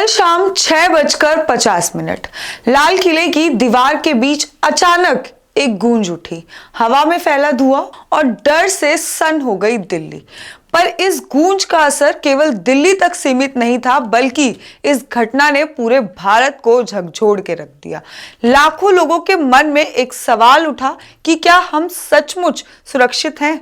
कल शाम 6:50 लाल किले की दीवार के बीच अचानक एक गूंज उठी। हवा में फैला धुआं और डर से सन्न हो गई दिल्ली। पर इस गूंज का असर केवल दिल्ली तक सीमित नहीं था, बल्कि इस घटना ने पूरे भारत को झकझोर के रख दिया। लाखों लोगों के मन में एक सवाल उठा कि क्या हम सचमुच सुरक्षित हैं?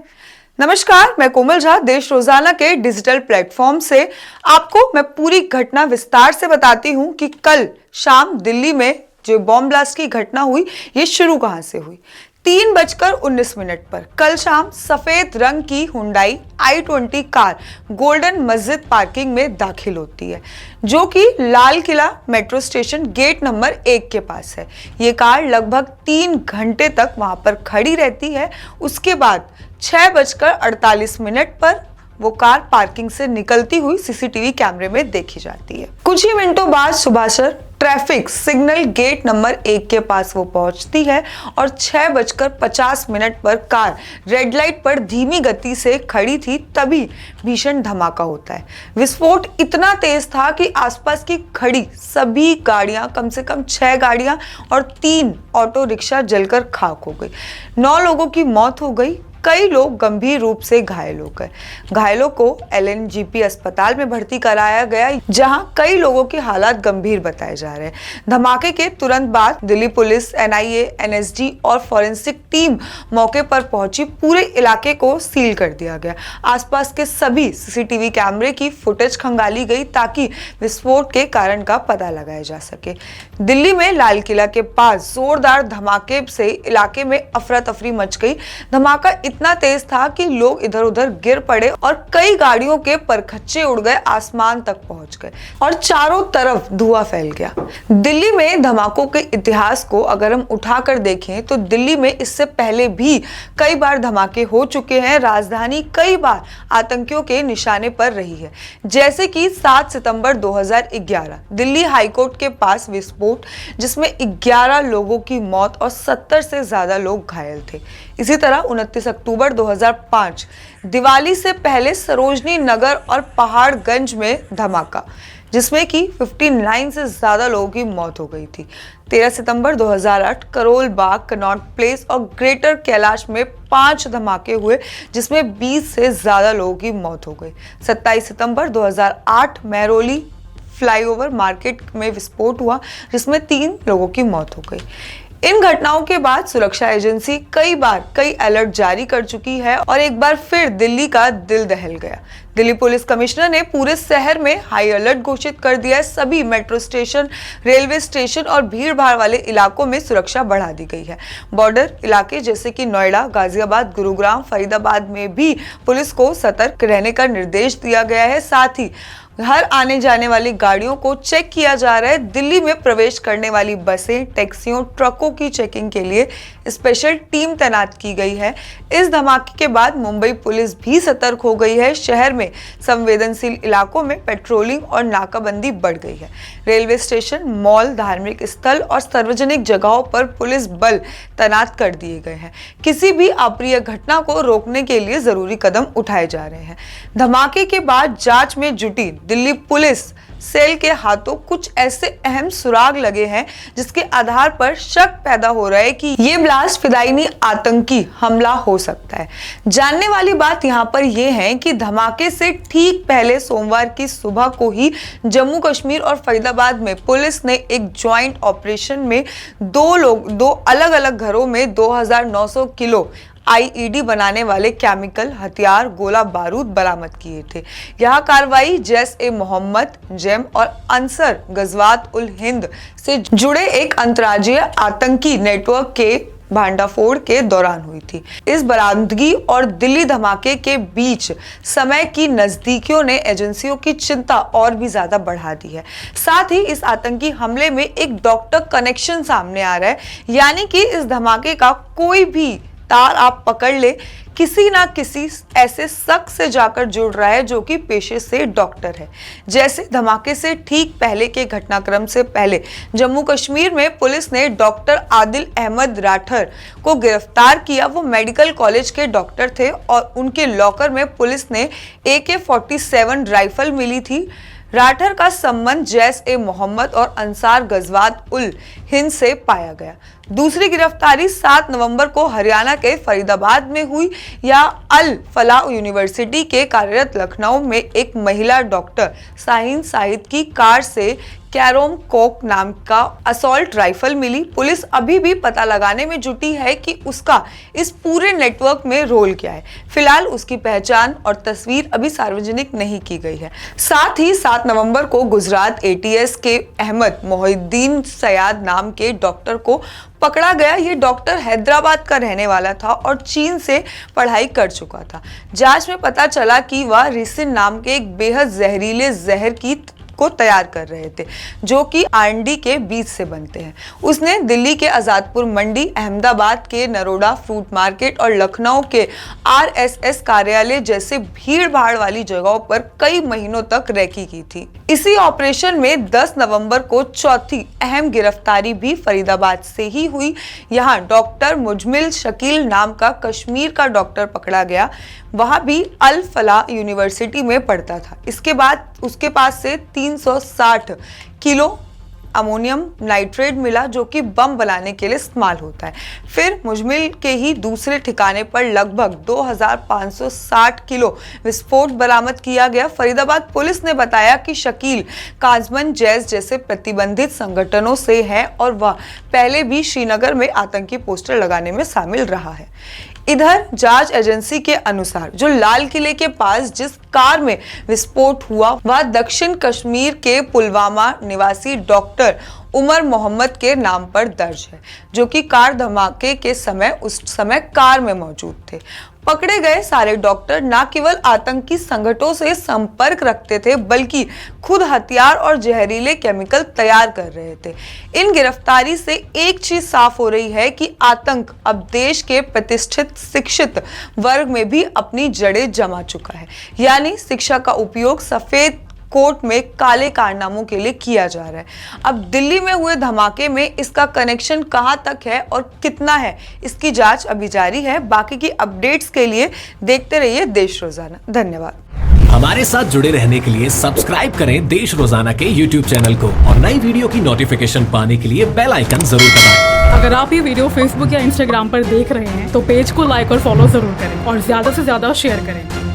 नमस्कार, मैं कोमल झा देश रोजाना के डिजिटल प्लेटफॉर्म से आपको मैं पूरी घटना विस्तार से बताती हूं कि कल शाम दिल्ली में जो बॉम्ब ब्लास्ट की घटना हुई, ये शुरू कहां से हुई। 3:19 पर कल शाम सफेद रंग की हुंडई i20 कार गोल्डन मस्जिद पार्किंग में दाखिल होती है, जो कि Lal Qila metro station gate number 1 के पास है। ये कार लगभग 3 घंटे तक वहां पर खड़ी रहती है। उसके बाद 6:48 पर वो कार पार्किंग से निकलती हुई सीसीटीवी कैमरे में देखी जाती है। कुछ ही मिनटों बाद सुभाषर ट्रैफिक सिग्नल गेट नंबर 1 के पास वो पहुंचती है और 6:50 पर कार रेड लाइट पर धीमी गति से खड़ी थी, तभी भीषण धमाका होता है। विस्फोट इतना तेज था कि आसपास की खड़ी सभी गाड़ियां, कम से कम 6 गाड़ियां और 3 ऑटो रिक्शा जलकर खाक हो गई। 9 लोगों की मौत हो गई, कई लोग गंभीर रूप से घायल हो गए। घायलों को LNGP अस्पताल में भर्ती कराया गया, जहां कई लोगों की हालत गंभीर बताए जा रहे हैं। धमाके के तुरंत बाद दिल्ली पुलिस, NIA, NSG और फॉरेंसिक टीम मौके पर पहुंची। पूरे इलाके को सील कर दिया गया। आसपास के सभी CCTV कैमरे की फुटेज खंगाली गई ताकि विस्फोट के कारण का पता लगाया जा सके। दिल्ली में लाल किला के पास जोरदार धमाके से इलाके में अफरा तफरी मच गई। धमाका इतना तेज था कि लोग इधर उधर गिर पड़े और कई गाड़ियों के परखच्चे उड़ गए, आसमान तक पहुंच गए और चारों तरफ धुआं फैल गया। दिल्ली में धमाकों के इतिहास को अगर हम उठाकर देखें तो दिल्ली में इससे पहले भी कई बार धमाके हो चुके हैं। राजधानी कई बार आतंकियों के निशाने पर रही है, जैसे कि 7 सितंबर 2011 दिल्ली हाईकोर्ट के पास विस्फोट, जिसमें 11 लोगों की मौत और 70 से ज्यादा लोग घायल थे। इसी तरह 29 अक्टूबर 2005 दिवाली से पहले सरोजनी नगर और पहाड़गंज में धमाका, जिसमें कि 59 से ज्यादा लोगों की मौत हो गई थी। 13 सितंबर 2008 करोल बाग, कनॉट प्लेस और ग्रेटर कैलाश में 5 धमाके हुए, जिसमें 20 से ज्यादा लोगों की मौत हो गई। 27 सितंबर 2008 महरौली फ्लाईओवर मार्केट में विस्फोट हुआ, जिसमें 3 लोगों की मौत हो गई। इन घटनाओं के बाद सुरक्षा एजेंसी कई बार कई अलर्ट जारी कर चुकी है और एक बार फिर दिल्ली का दिल दहल गया। दिल्ली पुलिस कमिश्नर ने पूरे शहर में हाई अलर्ट घोषित कर दिया है। सभी मेट्रो स्टेशन, रेलवे स्टेशन और भीड़-भाड़ वाले इलाकों में सुरक्षा बढ़ा दी गई है। बॉर्डर इलाके जैसे कि नोएडा, गाजियाबाद, गुरुग्राम, फरीदाबाद में भी पुलिस को सतर्क रहने का निर्देश दिया गया है। साथ ही हर आने जाने वाली गाड़ियों को चेक किया जा रहा है। दिल्ली में प्रवेश करने वाली बसें, टैक्सियों, ट्रकों की चेकिंग के लिए स्पेशल टीम तैनात की गई है। इस धमाके के बाद मुंबई पुलिस भी सतर्क हो गई है। शहर में संवेदनशील इलाकों में पेट्रोलिंग और नाकाबंदी बढ़ गई है। रेलवे स्टेशन, मॉल, धार्मिक स्थल और सार्वजनिक जगहों पर पुलिस बल तैनात कर दिए गए हैं। किसी भी अप्रिय घटना को रोकने के लिए जरूरी कदम उठाए जा रहे हैं। धमाके के बाद जांच में जुटी दिल्ली पुलिस सेल के हाथों कुछ ऐसे अहम सुराग लगे हैं, जिसके आधार पर शक पैदा हो रहा है कि ये ब्लास्ट फिदायनी आतंकी हमला हो सकता है। जानने वाली बात यहाँ पर यह है कि धमाके से ठीक पहले सोमवार की सुबह को ही जम्मू कश्मीर और फरीदाबाद में पुलिस ने एक ज्वाइंट ऑपरेशन में दो अलग अलग घरों में 2900 किलो IED बनाने वाले केमिकल हथियार, गोला बारूद बरामद किए थे। यह कार्रवाई जैश-ए-मोहम्मद, जेम और अंसर गजवात उल हिंद से जुड़े एक अंतर्राज्यीय आतंकी नेटवर्क के भांडाफोड़ के दौरान हुई थी। इस बरामदगी और दिल्ली धमाके के बीच समय की नजदीकियों ने एजेंसियों की चिंता और भी ज्यादा बढ़ा दी है। साथ ही इस आतंकी हमले में एक डॉक्टर कनेक्शन सामने आ रहा है, यानी कि इस धमाके का कोई भी तार आप पकड़ ले, किसी ना किसी ऐसे शख्स से जाकर जुड़ रहा है जो कि पेशे से डॉक्टर है। जैसे धमाके से ठीक पहले के घटनाक्रम से पहले जम्मू कश्मीर में पुलिस ने डॉक्टर आदिल अहमद राठर को गिरफ्तार किया। वो मेडिकल कॉलेज के डॉक्टर थे और उनके लॉकर में पुलिस ने AK-47 राइफल मिली थी। राठर का संबंध जैश ए मोहम्मद और अंसार गजवात उल हिंद से पाया गया। दूसरी गिरफ्तारी 7 नवंबर को हरियाणा के फरीदाबाद में हुई। या अल फलाह यूनिवर्सिटी के कार्यरत लखनऊ में एक महिला डॉक्टर शाहीन साहिद की कार से कैरोम कोक नाम का असॉल्ट राइफल मिली। पुलिस अभी भी पता लगाने में जुटी है कि उसका इस पूरे नेटवर्क में रोल क्या है। फिलहाल उसकी पहचान और तस्वीर अभी सार्वजनिक नहीं की गई है। साथ ही 7 नवंबर को गुजरात एटीएस के अहमद मोहिद्दीन सयाद नाम के डॉक्टर को पकड़ा गया। ये डॉक्टर हैदराबाद का रहने वाला था और चीन से पढ़ाई कर चुका था। जांच में पता चला कि वह रिसिन नाम के एक बेहद जहरीले जहर को तैयार कर रहे थे, जो कि आरंडी के बीज से बनते हैं। उसने दिल्ली के आजादपुर मंडी, अहमदाबाद के नरोडा फ्रूट मार्केट और लखनऊ के आरएसएस कार्यालय जैसे भीड़ भाड़ वाली जगहों पर कई महीनों तक रैकी की थी। इसी ऑपरेशन में 10 नवंबर को चौथी अहम गिरफ्तारी भी फरीदाबाद से ही हुई। यहाँ डॉक्टर मुजमिल शकील नाम का कश्मीर का डॉक्टर पकड़ा गया। वह भी अल फलाह यूनिवर्सिटी में पढ़ता था। इसके बाद उसके पास से 360 किलो अमोनियम नाइट्रेट मिला, जो कि बम बनाने के लिए इस्तेमाल होता है। फिर मुजमिल के ही दूसरे ठिकाने पर लगभग 2560 किलो विस्फोट बरामद किया गया। फरीदाबाद पुलिस ने बताया कि शकील काजमन जैश जैसे प्रतिबंधित संगठनों से है और वह पहले भी श्रीनगर में आतंकी पोस्टर लगाने में शामिल रहा है। इधर जांच एजेंसी के अनुसार जो लाल किले के पास जिस कार में विस्फोट हुआ वह दक्षिण कश्मीर के पुलवामा निवासी डॉक्टर उमर मोहम्मद के नाम पर दर्ज है, जो कि कार धमाके के समय उस समय कार में मौजूद थे। पकड़े गए सारे डॉक्टर न केवल आतंकी संगठनों से संपर्क रखते थे, बल्कि खुद हथियार और जहरीले केमिकल तैयार कर रहे थे। इन गिरफ्तारी से एक चीज साफ हो रही है कि आतंक अब देश के प्रतिष्ठित शिक्षित वर्ग में भी अपनी जड़ें जमा चुका है। यानी शिक्षा का उपयोग सफेद कोर्ट में काले कारनामों के लिए किया जा रहा है। अब दिल्ली में हुए धमाके में इसका कनेक्शन कहां तक है और कितना है, इसकी जांच अभी जारी है। बाकी की अपडेट्स के लिए देखते रहिए देश रोजाना। धन्यवाद। हमारे साथ जुड़े रहने के लिए सब्सक्राइब करें देश रोजाना के YouTube चैनल को और नई वीडियो की नोटिफिकेशन पाने के लिए बेल आइकन जरूर दबाएं। अगर आप ये वीडियो Facebook या Instagram पर देख रहे हैं तो पेज को लाइक और फॉलो जरूर करें और ज्यादा से ज्यादा शेयर करें।